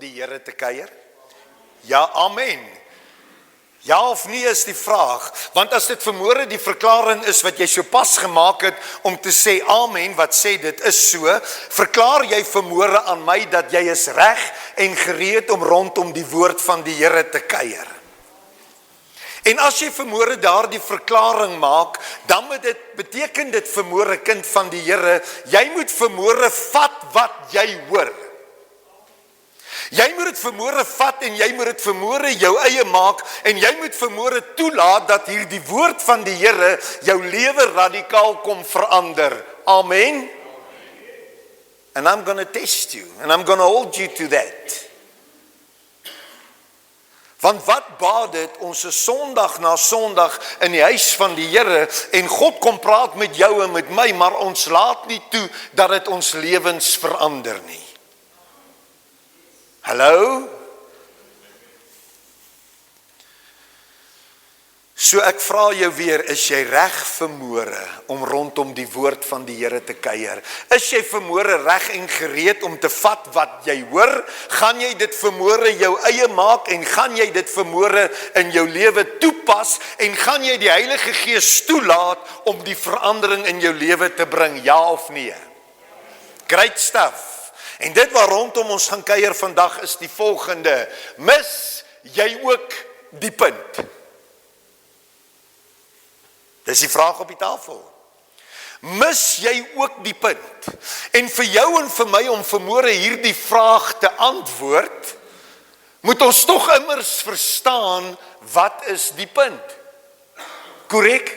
die Here te kuier? Ja, amen. Ja of nee is die vraag, want as dit vanmôre die verklaring is wat jy sopas gemaak het om te sê amen, wat sê dit is so, verklaar jy vanmôre aan my dat jy is reg en gereed om rondom die woord van die Here te kuier. En as jy vanmôre daardie verklaring maak, dan beteken dit vanmôre kind van die Here, jy moet vanmôre vat wat jy hoor. Jy moet dit vanmôre vat en jy moet dit vanmôre jou eie maak en jy moet vanmôre toelaat dat hierdie woord van die Here jou lewe radikaal kom verander. Amen. And I'm going to test you and I'm going to hold you to that. Want wat baat dit, ons is Sondag na Sondag in die huis van die Here en God kom praat met jou en met my, maar ons laat nie toe dat dit ons lewens verander nie. Hallo? So ek vra jou weer, is jy reg vanmôre om rondom die woord van die Here te kuier? Is jy vanmôre reg en gereed om te vat wat jy hoor? Gaan jy dit vanmôre jou eie maak en gaan jy dit vanmôre in jou lewe toepas en gaan jy die Heilige Gees toelaat om die verandering in jou lewe te bring? Ja of nee? Great stuff. En dit waar rondom ons gaan kuier vandag is die volgende: mis jy ook die punt? Dis die vraag op die tafel. Mis jy ook die punt? En vir jou en vir my om vanmôre hierdie vraag te antwoord, moet ons tog immers verstaan, wat is die punt? Korrek?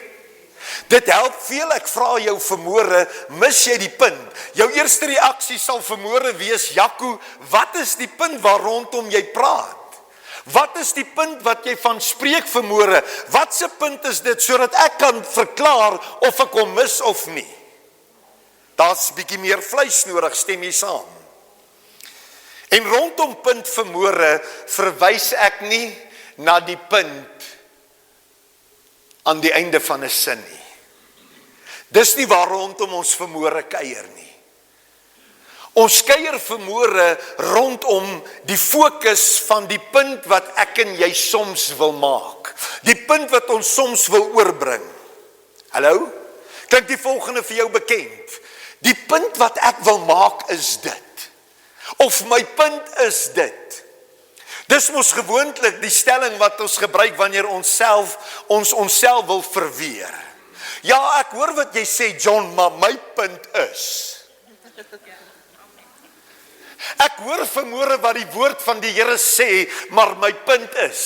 Dit help veel, ek vra jou vanmôre, mis jy die punt? Jou eerste reaksie sal vanmôre wees, Jaco, wat is die punt waar rondom jy praat? Wat is die punt wat jy van spreek vanmôre? Wat se punt is dit, sodat ek kan verklaar of ek hom mis of nie? Daar's bietjie meer vleis nodig, stem jy saam? En rondom punt vanmôre verwys ek nie na die punt aan die einde van 'n sin nie. Dis nie waar rondom ons vanmôre kuier nie. Ons kuier vanmôre rondom die fokus van die punt wat ek en jy soms wil maak. Die punt wat ons soms wil oorbring. Hallo? Klink die volgende vir jou bekend? Die punt wat ek wil maak is dit. Of my punt is dit. Dis mos gewoonlik die stelling wat ons gebruik wanneer ons onsself wil verweer. Ja, ek hoor wat jy sê, John, maar my punt is. Ek hoor vanmôre wat die woord van die Here sê, maar my punt is.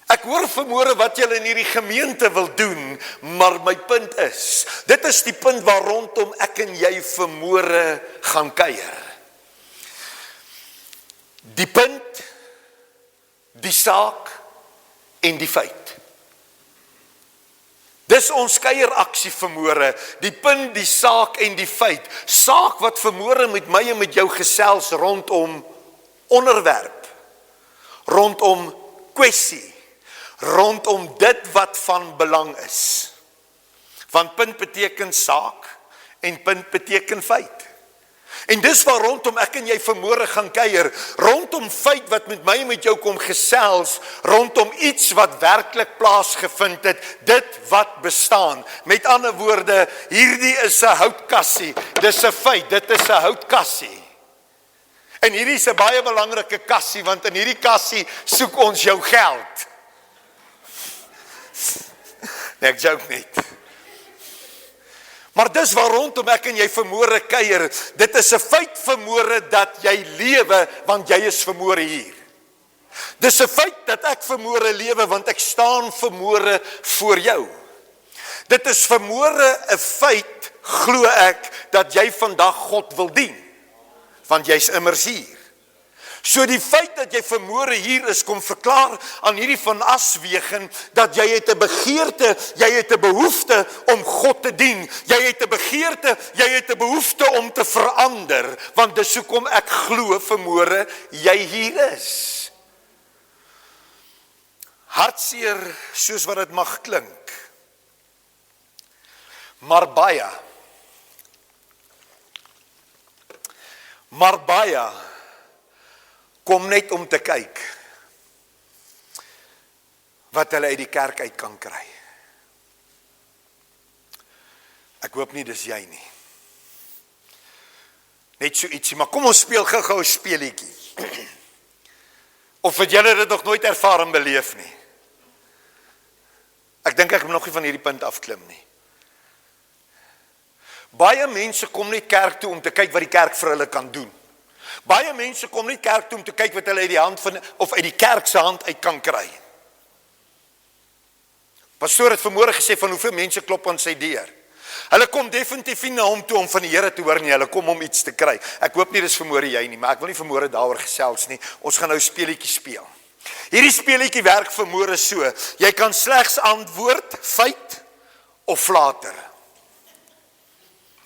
Ek hoor vanmôre wat julle in hierdie gemeente wil doen, maar my punt is. Dit is die punt waar rondom ek en jy vanmôre gaan kuier. Die punt, die saak en die feit. Dis ons kuieraksie vanmôre, die punt, die saak en die feit. Saak wat vanmôre met my en met jou gesels rondom onderwerp, rondom kwessie, rondom dit wat van belang is. Want punt beteken saak en punt beteken feit. En dis waar rondom ek en jy vanmôre gaan kuier, rondom feit wat met my en met jou kom gesels, rondom iets wat werklik plaasgevind het, dit wat bestaan. Met ander woorde, hierdie is 'n houtkassie, dis 'n feit, dit is 'n houtkassie. En hierdie is 'n baie belangrike kassie, want in hierdie kassie soek ons jou geld. Nee, ek joke net. Maar dis waar rondom ek en jy vanmôre kuier. Dit is 'n feit vanmôre dat jy lewe, want jy is vanmôre hier. Dis 'n feit dat ek vanmôre lewe, want ek staan vanmôre voor jou. Dit is vanmôre 'n feit, glo ek, dat jy vandag God wil dien, want jy's immers hier. So die feit dat jy vanmôre hier is, kom verklaar aan hierdie van Aswegen, dat jy het 'n begeerte, jy het 'n behoefte om God te dien. Jy het 'n begeerte, jy het 'n behoefte om te verander, want dis hoekom ek glo vanmôre jy hier is. Hartseer soos wat dit mag klink, maar baie Maar baie kom net om te kyk wat hulle uit die kerk uit kan kry. Ek hoop nie dis jy nie. Net so ietsie, maar kom ons speel gou-gou 'n speelietjie. Of het julle dit nog nooit ervaar en beleef nie? Ek dink ek moet nog nie van hierdie punt afklim nie. Baie mense kom nie kerk toe om te kyk wat die kerk vir hulle kan doen. Baie mense kom nie kerk toe om te kyk wat hulle uit die hand van of uit die kerk se hand uit kan kry. Pastoor het vanmôre gesê van hoeveel mense klop aan sy deur. Hulle kom definitief nie na hom toe om van die Here te hoor nie, hulle kom om iets te kry. Ek hoop nie dis vanmôre jy nie, maar ek wil nie vanmôre daaroor gesels nie. Ons gaan nou 'n speelietjie speel. Hierdie speelietjie werk vanmôre so. Jy kan slegs antwoord feit of flater.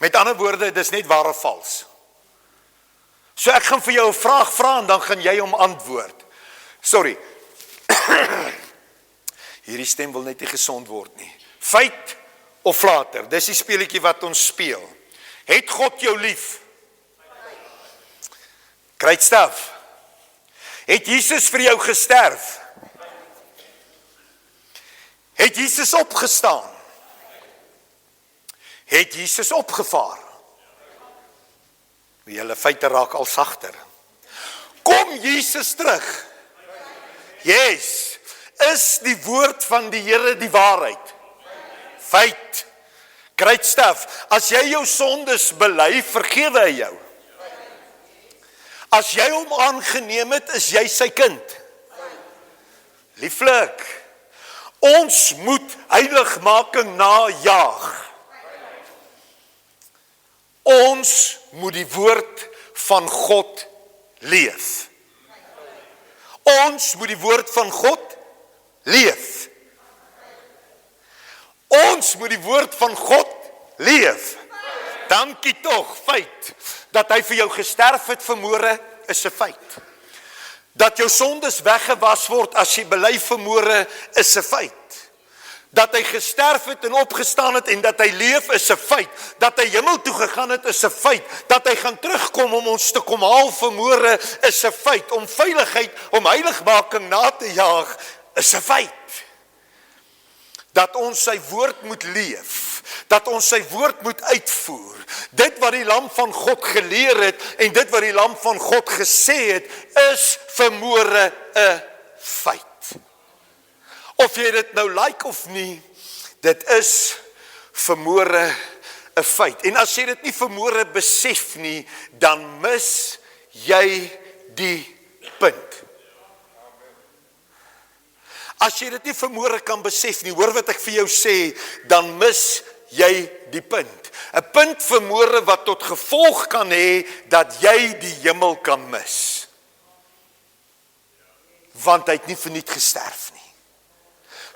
Met ander woorde, dis net waar of vals. So ek gaan vir jou 'n vraag vra en dan gaan jy hom antwoord. Sorry. Hierdie stem wil net nie gesond word nie. Feit of flater, dis die speelietjie wat ons speel. Het God jou lief? Great stuff. Het Jesus vir jou gesterf? Het Jesus opgestaan? Het Jesus opgevaar? Julle feite raak al sagter. Kom Jesus terug? Yes. Is die woord van die Here die waarheid? Feit. Great stuff. As jy jou sondes bely, vergewe hy jou. As jy hom aangeneem het, is jy sy kind. Lieflik. Ons moet heiligmaking najaag. Ons moet die woord van God leef. Ons moet die woord van God leef. Ons moet die woord van God leef. Dankie tog, feit. Dat hy vir jou gesterf het vanmôre is 'n feit. Dat jou sondes weggewas word as jy bely vanmôre is 'n feit. Dat hy gesterf het en opgestaan het en dat hy leef is 'n feit. Dat hy hemel toe gegaan het is 'n feit. Dat hy gaan terugkom om ons te kom haal vanmôre is 'n feit. Om veiligheid, om heiligmaking na te jaag is 'n feit. Dat ons sy woord moet leef. Dat ons sy woord moet uitvoer. Dit wat die lam van God geleer het en dit wat die lam van God gesê het is vanmôre 'n feit. Of jy dit nou like of nie, dit is vanmôre 'n feit. En as jy dit nie vanmôre besef nie, dan mis jy die punt. As jy dit nie vanmôre kan besef nie, hoor wat ek vir jou sê, dan mis jy die punt. 'n Punt vanmôre wat tot gevolg kan hê dat jy die hemel kan mis. Want hy het nie verniet gesterf nie.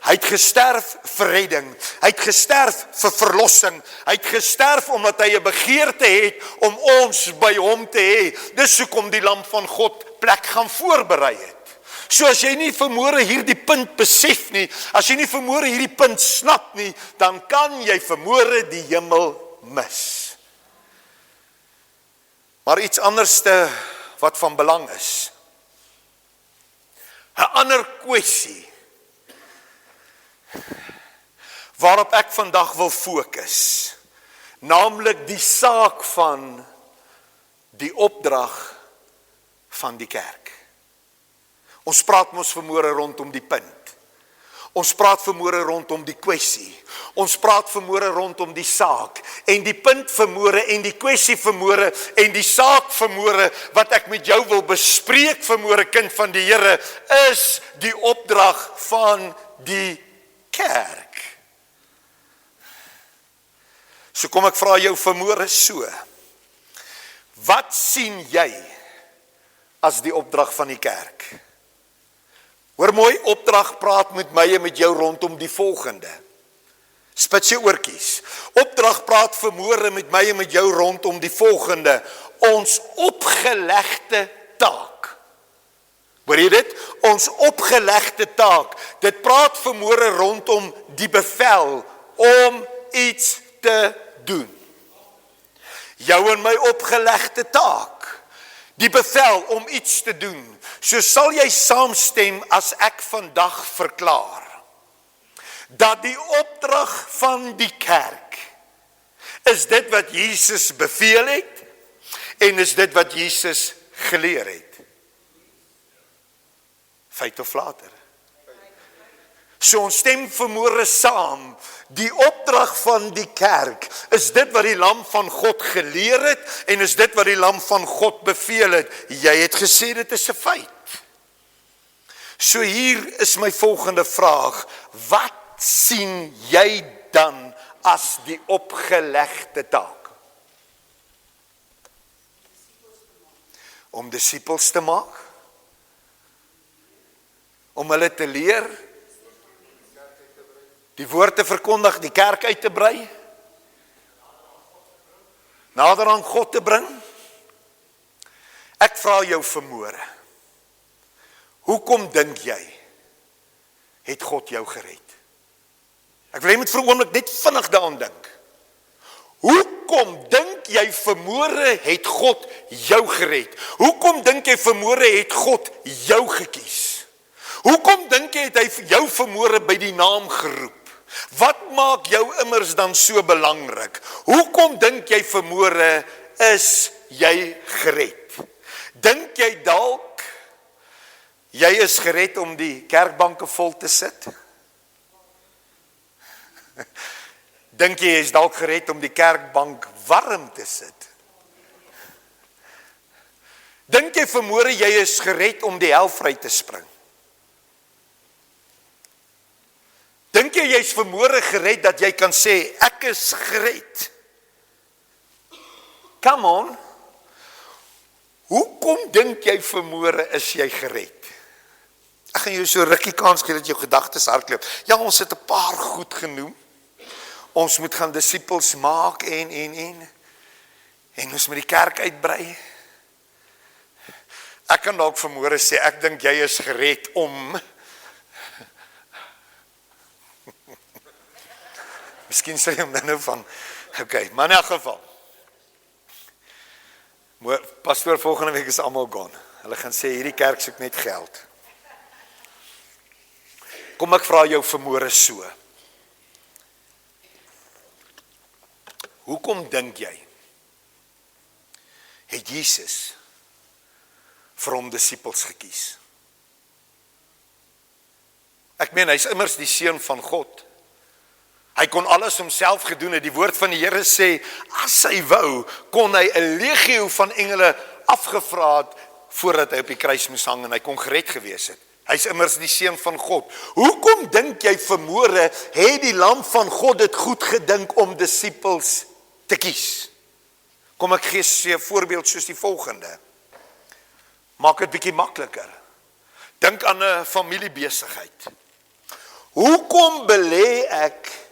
Hy het gesterf vir redding. Hy het gesterf vir verlossing. Hy het gesterf omdat hy 'n begeerte het om ons by hom te hê. Dis hoekom die lam van God plek gaan voorberei het. So as jy nie vanmôre hierdie punt besef nie, as jy nie vanmôre hierdie punt snap nie, dan kan jy vanmôre die hemel mis. Maar iets anderste wat van belang is. 'n Ander kwessie waarop ek vandag wil fokus, naamlik die saak van die opdrag van die kerk. Ons praat mos vanmôre rondom die punt. Ons praat vanmôre rondom die kwessie. Ons praat vanmôre rondom die saak. En die punt vanmôre en die kwessie vanmôre en die saak vanmôre wat ek met jou wil bespreek vanmôre, kind van die Here, is die opdrag van die kerk. So kom ek vra jou vanmôre so. Wat sien jy as die opdrag van die kerk? Hoor mooi, opdrag praat met my en met jou rondom die volgende. Spits jou oortjies. Opdrag praat vanmôre met my en met jou rondom die volgende. Ons opgelegde taak. Hoor jy dit? Ons opgelegde taak. Dit praat vanmôre rondom die bevel om iets te doen. Jou en my opgelegde taak. die bevel om iets te doen. So sal jy saamstem as ek vandag verklaar dat die opdrag van die kerk is dit wat Jesus beveel het en is dit wat Jesus geleer het. Feit of later. So ons stem vanmôre saam, die opdrag van die kerk is dit wat die lam van God geleer het en is dit wat die lam van God beveel het. Jy het gesê dit is 'n feit. So hier is my volgende vraag, wat sien jy dan as die opgelegde taak? Om disippels te maak? Om hulle te leer? Die woord te verkondig, die kerk uit te brei? Nader aan God te bring? Ek vra jou vanmôre, hoekom dink jy het God jou gered? Ek wil jy moet vir 'n oomblik net vinnig daaraan dink. Hoekom dink jy vanmôre het God jou gered? Hoekom dink jy vanmôre het God jou gekies? Hoekom dink jy het hy jou vanmôre by die naam geroep? Wat maak jou immers dan so belangrik? Hoekom dink jy vanmôre is jy gered? Dink jy dalk jy is gered om die kerkbanke vol te sit? Dink jy is dalk gered om die kerkbank warm te sit? Dink jy vanmôre jy is gered om die hel vry te spring? Dink jy jy's vanmôre gered dat jy kan sê ek is gered? Come on. Hoekom dink jy vanmôre is jy gered? Ek gaan jou so rukkie kans gee dat jou gedagtes hardloop. Ja, ons het 'n paar goed genoem. Ons moet gaan disippels maak en ons moet die kerk uitbrei. Ek kan dalk vanmôre sê ek dink jy is gered om Miskien sê jy hom nou van, okay, maar in elk geval. Pastoor, volgende week is almal gone. Hulle gaan sê, hierdie kerk soek net geld. Kom ek vra jou vanmôre so. Hoekom dink jy het Jesus vir hom disippels gekies? Ek meen, hy's immers die seun van God. Hy kon alles homself gedoen het. Die woord van die Here sê, as hy wou, kon hy 'n legio van engele afgevra het voordat hy op die kruis moes hang en hy kon gered gewees het. Hy's immers die seun van God. Hoekom dink jy vanmôre het die lam van God dit goed gedink om disippels te kies? Kom ek gee 'n voorbeeld soos die volgende. Maak dit bietjie makliker. Dink aan 'n familiebesigheid. Hoekom belê ek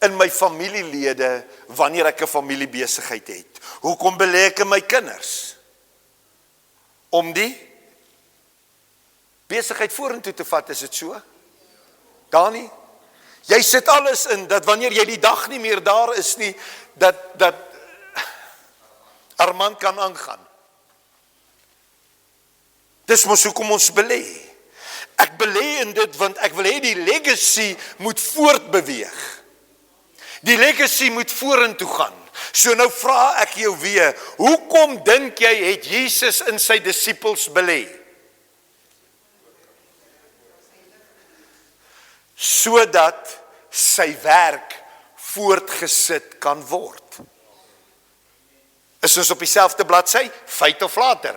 in my familielede wanneer ek 'n familiebesigheid het? Hoekom belê ek in my kinders? Om die besigheid vorentoe te vat, is dit so? Dani, jy sit alles in, dat wanneer jy die dag nie meer daar is nie, dat Armand kan aangaan. Dis mos hoekom ons belê. Ek belê in dit, want ek wil hê die legacy moet voortbeweeg. Die legacy moet vorentoe gaan. So nou vra ek jou weer, hoekom dink jy het Jesus in sy disippels belê? Sodat sy werk voortgesit kan word. Is ons op dieselfde bladsy? Feit of later?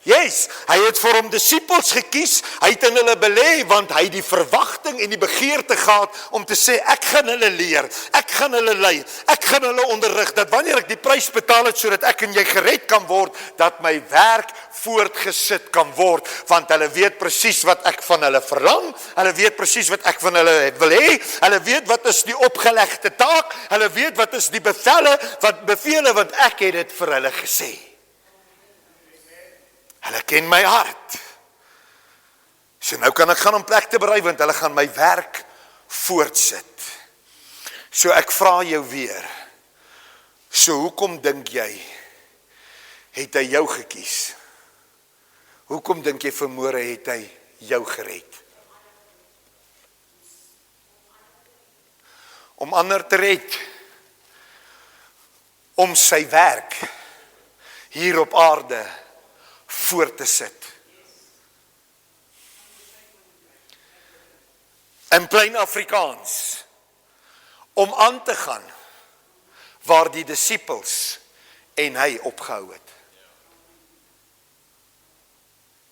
Yes, hy het vir hom disippels gekies, hy het in hulle belê, want hy die verwagting en die begeerte gehad om te sê, ek gaan hulle leer, ek gaan hulle lei, ek gaan hulle onderrig, dat wanneer ek die prys betaal het, sodat ek en jy gered kan word, dat my werk voortgesit kan word, want hulle weet presies wat ek van hulle verlang, hulle weet presies wat ek van hulle wil hê, hulle weet wat is die opgelegde taak, hulle weet wat is die bevele, want ek het dit vir hulle gesê. Hulle ken my hart. So nou kan ek gaan om plek te berei, want hulle gaan my werk voortsit. So ek vra jou weer, so hoekom dink jy, het hy jou gekies. Hoekom dink jy vanmôre het hy jou gered? Om ander te red. Om sy werk hier op aarde voort te sit. In plain Afrikaans, om aan te gaan waar die disippels en hy opgehou het.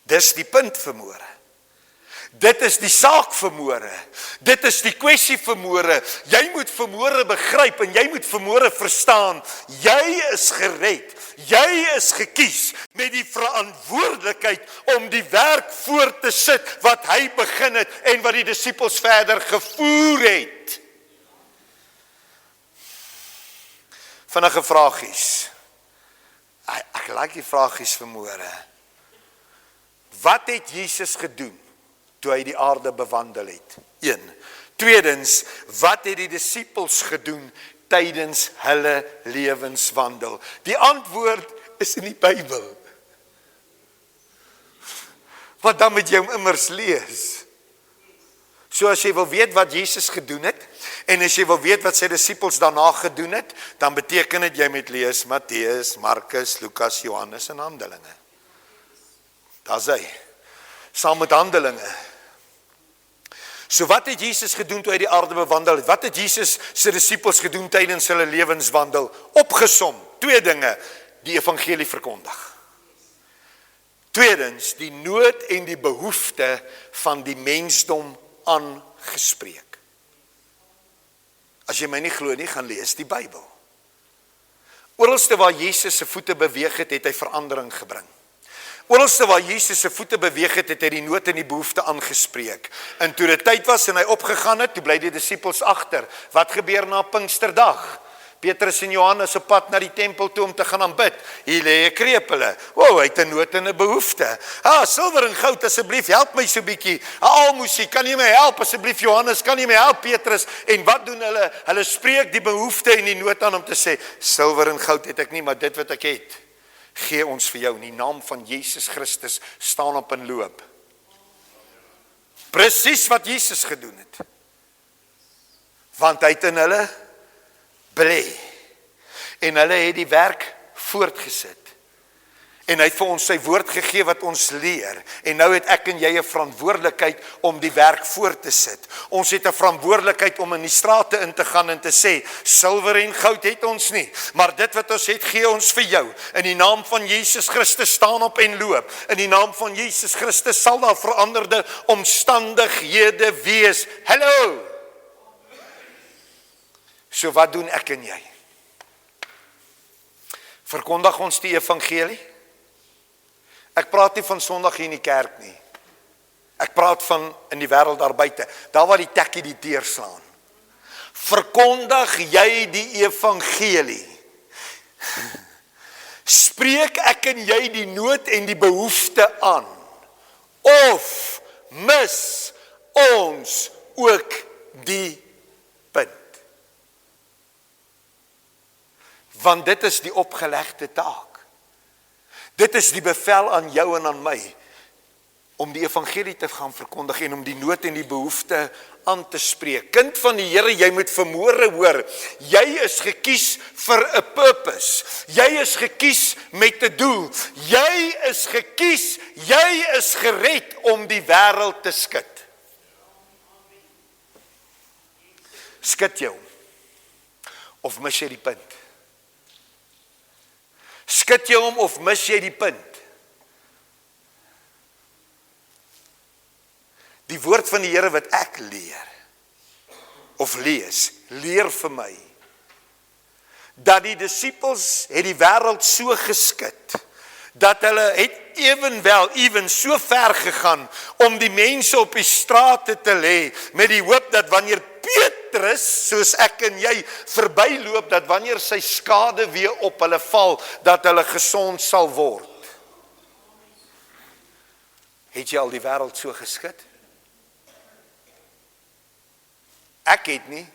Dis die punt vanmôre. Dit is die saak vanmôre. Dit is die kwessie vanmôre. Jy moet vanmôre begryp en jy moet vanmôre verstaan, jy is gered. Jy is gekies met die verantwoordelikheid om die werk voort te sit wat hy begin het en wat die disippels verder gevoer het. Vinnige vragies. Ek like die vragies vanmôre. Wat het Jesus gedoen toe hy die aarde bewandel het? 1. Tweedens, wat het die disippels gedoen tydens hulle lewenswandel? Die antwoord is in die Bybel. Wat dan moet jy hom immers lees? So as jy wil weet wat Jesus gedoen het, en as jy wil weet wat sy disippels daarna gedoen het, dan beteken dit jy moet lees Matteus, Markus, Lukas, Johannes en Handelinge. Daar's hy. Saam met Handelinge. So wat het Jesus gedoen toe hy die aarde bewandel het? Wat het Jesus sy disippels gedoen tydens hulle lewenswandel? Opgesom, 2 dinge, die evangelie verkondig. Tweedens, die nood en die behoefte van die mensdom aangespreek. As jy my nie glo nie, gaan lees die Bybel. Oralste waar Jesus se voete beweeg het, het hy verandering gebring. Oralste waar Jesus se voete beweeg het, het hy die nood en die behoefte aangespreek. En toe dit tyd was en hy opgegaan het, toe bly die disippels agter. Wat gebeur na Pinksterdag? Petrus en Johannes op pad na die tempel toe om te gaan aanbid. Hier lê 'n krepele. Wow, hy het 'n nood en 'n behoefte. Silwer en goud, asseblief, help my so bietjie. Almoesie, kan jy my help asseblief? Johannes, kan jy my help? Petrus. En wat doen hulle? Hulle spreek die behoefte en die nood aan om te sê, silwer en goud het ek nie, maar dit wat ek het, gee ons vir jou. In die naam van Jesus Christus staan op en loop. Presies wat Jesus gedoen het. Want hy het in hulle belê. En hulle het die werk voortgesit. En hy het vir ons sy woord gegee wat ons leer. En nou het ek en jy 'n verantwoordelikheid om die werk voort te sit. Ons het 'n verantwoordelikheid om in die strate in te gaan en te sê, silwer en goud het ons nie, maar dit wat ons het, gee ons vir jou. In die naam van Jesus Christus staan op en loop. In die naam van Jesus Christus sal daar veranderde omstandighede wees. Hallo! So wat doen ek en jy? Verkondig ons die evangelie? Ek praat nie van Sondag hier in die kerk nie. Ek praat van in die wêreld daar buite, daar waar die tekkie die deur slaan. Verkondig jy die evangelie? Spreek ek en jy die nood en die behoefte aan? Of mis ons ook die punt? Want dit is die opgelegde taak. Dit is die bevel aan jou en aan my, om die evangelie te gaan verkondig en om die nood en die behoefte aan te spreek. Kind van die Here, jy moet vanmôre hoor, jy is gekies vir 'n purpose. Jy is gekies met 'n doel. Jy is gekies, jy is gered om die wêreld te skud. Skud jy hom? Of mis jy die punt? Skud jy hom of mis jy die punt? Die woord van die Here wat ek leer, of lees, leer vir my, dat die disippels het die wêreld so geskit, dat hulle het ewen so ver gegaan, om die mense op die strate te lê, met die hoop dat wanneer Petrus, soos ek en jy, verbyloop, dat wanneer sy skade weer op hulle val, dat hulle gesond sal word. Het jy al die wêreld so geskit? Ek het nie.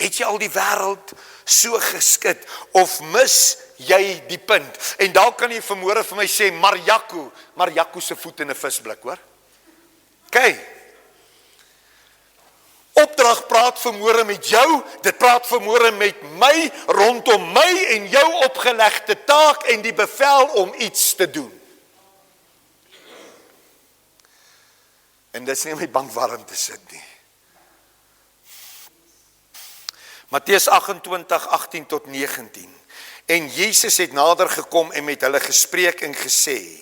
Het jy al die wêreld so geskit, of mis jy die punt? En daar kan jy vanmôre vir my sê, maar Jaco se voet in 'n visblik, hoor. OK. Opdrag praat vanmôre met jou, dit praat vanmôre met my, rondom my en jou opgelegde taak en die bevel om iets te doen. En dit is nie om die bank warm te sit nie. Matteus 28:18 tot 19. En Jesus het nader gekom en met hulle gespreek en gesê,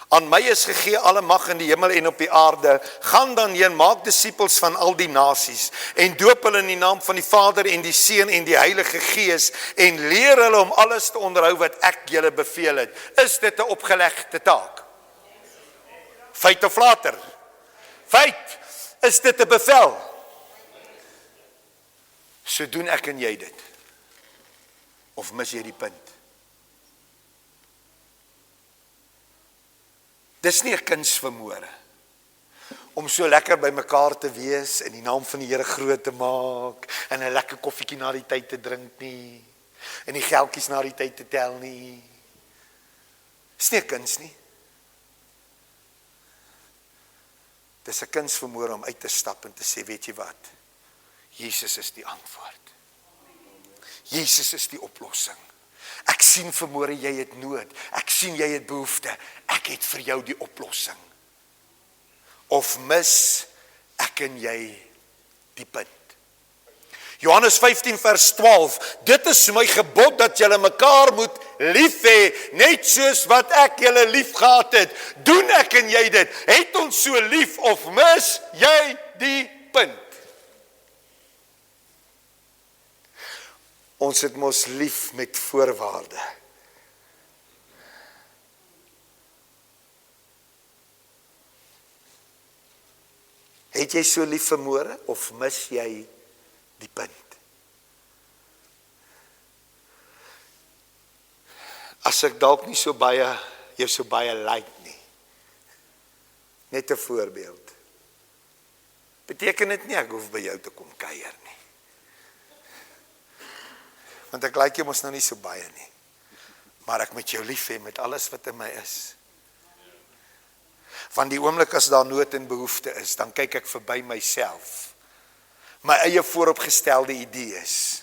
aan my is gegee alle mag in die hemel en op die aarde, gaan dan heen, maak disippels van al die nasies, en doop hulle in die naam van die Vader en die Seun en die Heilige Gees, en leer hulle om alles te onderhou wat ek julle beveel het. Is dit 'n opgelegde taak? Feit of later? Feit, is dit 'n bevel? So doen ek en jy dit. Of mis jy die punt? Dis nie 'n kuns vanmôre om so lekker by mekaar te wees en die naam van die Here groot te maak en 'n lekker koffietjie na die tyd te drink nie en die geldjies na die tyd te tel nie. Dis nie 'n kuns nie. Dis 'n kuns vanmôre om uit te stap en te sê, weet jy wat? Jesus is die antwoord. Jesus is die oplossing. Ek sien vanmôre jy het nood. Ek sien jy het behoefte. Ek het vir jou die oplossing. Of mis ek en jy die punt? Johannes 15:12. Dit is my gebod dat julle mekaar moet lief hê, net soos wat ek julle lief gehad het. Doen ek en jy dit? Het ons so lief of mis jy die punt? Ons het mos lief met voorwaarde. Het jy so lief vanmôre of mis jy die punt? As ek dalk nie so baie jou so baie like nie. Net 'n voorbeeld. Beteken dit nie ek hoef by jou te kom kuier nie. Want ek like jou mos nou nie so baie nie. Maar ek moet jou lief hê met alles wat in my is. Van die oomblik as daar nood en behoefte is, dan kyk ek verby myself. My eie vooropgestelde idees.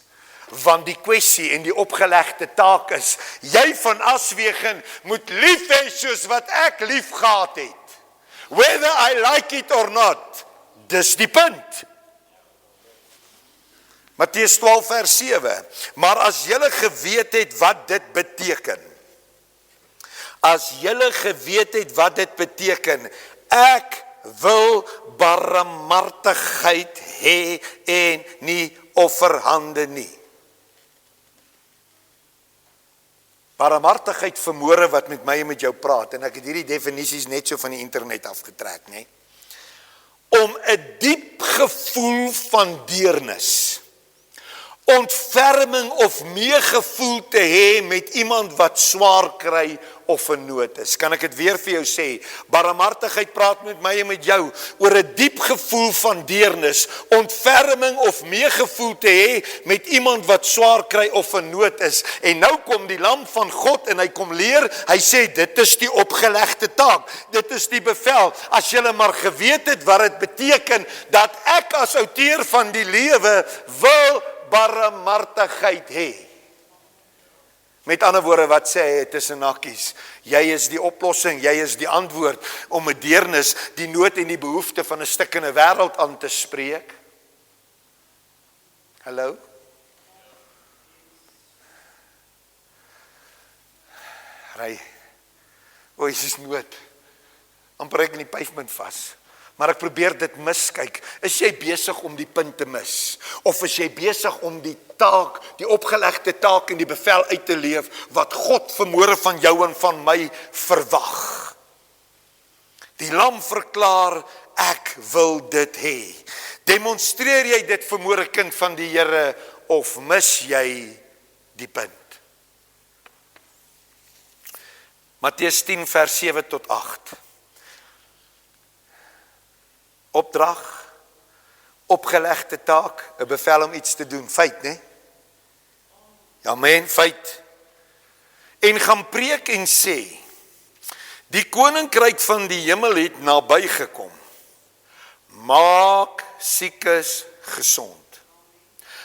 Want die kwessie en die opgelegde taak is, jy van Aswegen moet lief hê soos wat ek lief gehad het. Whether I like it or not. Dis die punt. Matteus 12:7. Maar as julle geweet het wat dit beteken. As julle geweet het wat dit beteken, ek wil barmhartigheid hê en nie offerhande nie. Barmhartigheid vanmôre wat met my en met jou praat, en ek het hierdie definisies net so van die internet afgetrek, nê? Om 'n diep gevoel van deernis, ontferming of meegevoel te hê met iemand wat swaar kry of in nood is. Kan ek dit weer vir jou sê? Barmhartigheid praat met my en met jou oor 'n diep gevoel van deernis, ontferming of meegevoel te hê met iemand wat swaar kry of in nood is. En nou kom die lam van God en hy kom leer, hy sê dit is die opgelegde taak, dit is die bevel. As julle maar geweet het wat dit beteken, dat ek as outeur van die lewe wil barmhartigheid hê. Met ander woorde, wat sê hy tussen hakkies? Jy is die oplossing, jy is die antwoord om 'n deernis, die nood en die behoefte van 'n stikkende wêreld aan te spreek. Hallo? Ry. O, jy is nood. Amper ek in die pavement vas. Maar ek probeer dit miskyk. Is jy besig om die punt te mis? Of is jy besig om die taak, die opgelegde taak en die bevel uit te leef wat God vanmôre van jou en van my verwag? Die lam verklaar, ek wil dit hê. Demonstreer jy dit vanmôre, kind van die Here, of mis jy die punt? Matteus 10:7-8. Opdrag opgelegde taak, 'n bevel om iets te doen, feit, né? Amen, feit. En gaan preek en sê, die koninkryk van die hemel het nabygekom. Maak siekes gesond.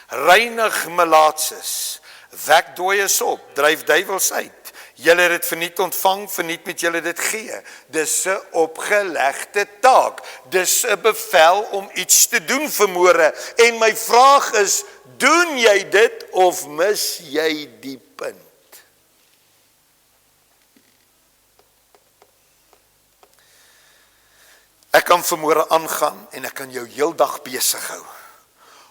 Reinig melaatses. Wek dooies op, dryf duiwels uit. Julle het dit verniet ontvang, verniet met julle dit gee. Dis 'n opgelegde taak. Dis 'n bevel om iets te doen vanmôre. En my vraag is, doen jy dit of mis jy die punt? Ek kan vanmôre aangaan en ek kan jou heeldag besig hou.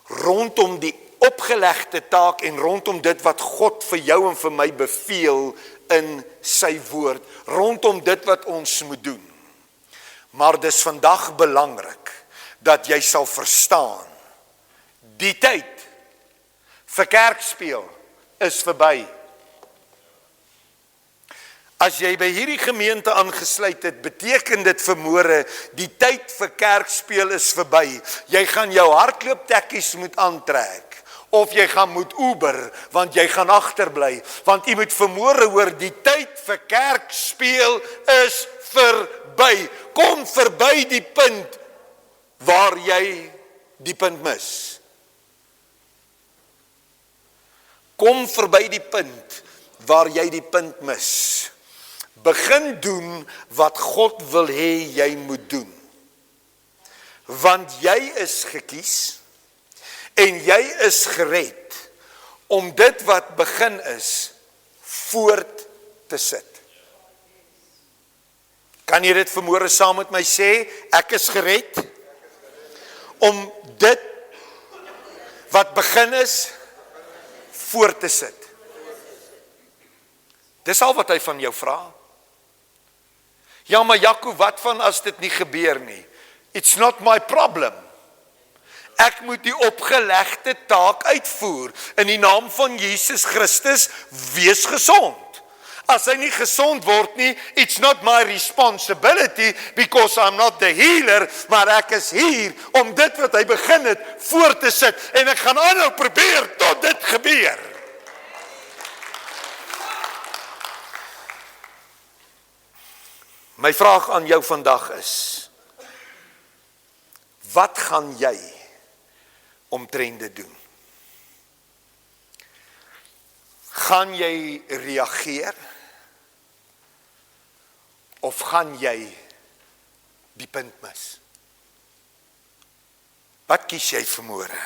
Rondom die opgelegde taak en rondom dit wat God vir jou en vir my beveel in sy woord, rondom dit wat ons moet doen. Maar dis vandag belangrik dat jy sal verstaan, die tyd vir kerkspeel is verby. As jy by hierdie gemeente aangesluit het, beteken dit vanmôre, die tyd vir kerkspeel is verby. Jy gaan jou hardlooptekkies moet aantrek. Of jy gaan moet Uber, want jy gaan agterbly. Want jy moet vanmôre hoor, die tyd vir kerkspeel is verby. Kom verby die punt waar jy die punt mis. Kom verby die punt waar jy die punt mis. Begin doen wat God wil hê jy moet doen. Want jy is gekies en jy is gered om dit wat begin is voort te sit. Kan jy dit vanmôre saam met my sê? Ek is gered om dit wat begin is voort te sit. Dis al wat hy van jou vra. Ja, maar Jaco, wat van as dit nie gebeur nie? It's not my problem. Ek moet die opgelegde taak uitvoer. In die naam van Jesus Christus, wees gesond. As hy nie gesond word nie, it's not my responsibility, because I'm not the healer, maar ek is hier om dit wat hy begin het, voort te sit. En ek gaan aanhou probeer tot dit gebeur. My vraag aan jou vandag is, wat gaan jy omtrent dit doen? Gaan jy reageer? Of gaan jy die punt mis? Wat kies jy vanmôre?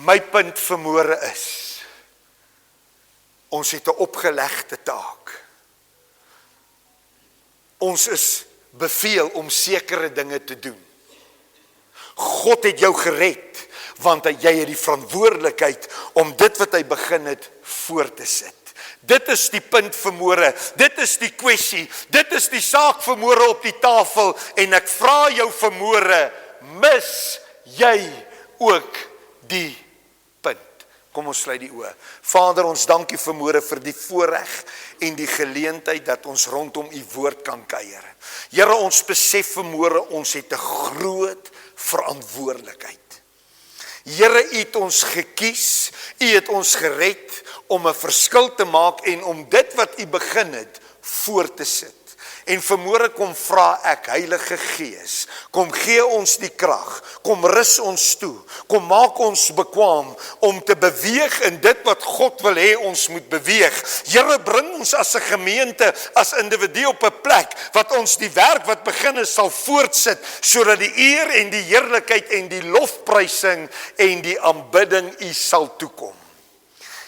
My punt vanmôre is, ons het 'n opgelegde taak. Ons is beveel om sekere dinge te doen. God het jou gered, want jy het die verantwoordelikheid om dit wat hy begin het, voort te sit. Dit is die punt vanmôre, dit is die kwessie, dit is die saak vanmôre op die tafel, en ek vra jou vanmôre, mis jy ook die punt? Kom ons sluit die oë. Vader, ons dank U vanmôre vir die voorreg en die geleentheid dat ons rondom U woord kan kuier. Here, ons besef vanmôre, ons het 'n groot verantwoordelikheid. Here, U het ons gekies, U het ons gered om 'n verskil te maak en om dit wat U begin het, voort te sit. En vanmôre kom vra ek, Heilige Gees, kom gee ons die krag, kom rus ons toe, kom maak ons bekwam om te beweeg in dit wat God wil hê ons moet beweeg. Here, bring ons as 'n gemeente, as individu op 'n plek, wat ons die werk wat begin is sal voortsit, sodat die eer en die heerlikheid en die lofprysing en die aanbidding U sal toekom.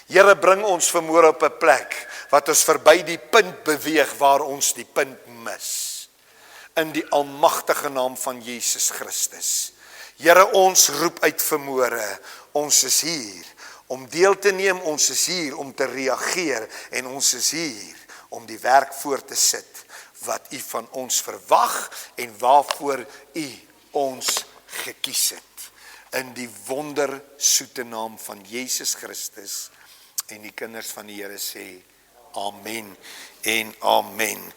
Here, bring ons vanmôre op 'n plek wat ons verby die punt beweeg waar ons die punt mis. In die almagtige naam van Jesus Christus. Here, ons roep uit vanmôre, ons is hier om deel te neem, ons is hier om te reageer en ons is hier om die werk voort te sit wat U van ons verwag en waarvoor U ons gekies het. In die wondersoete naam van Jesus Christus. En die kinders van die Here sê, Amen en Amen.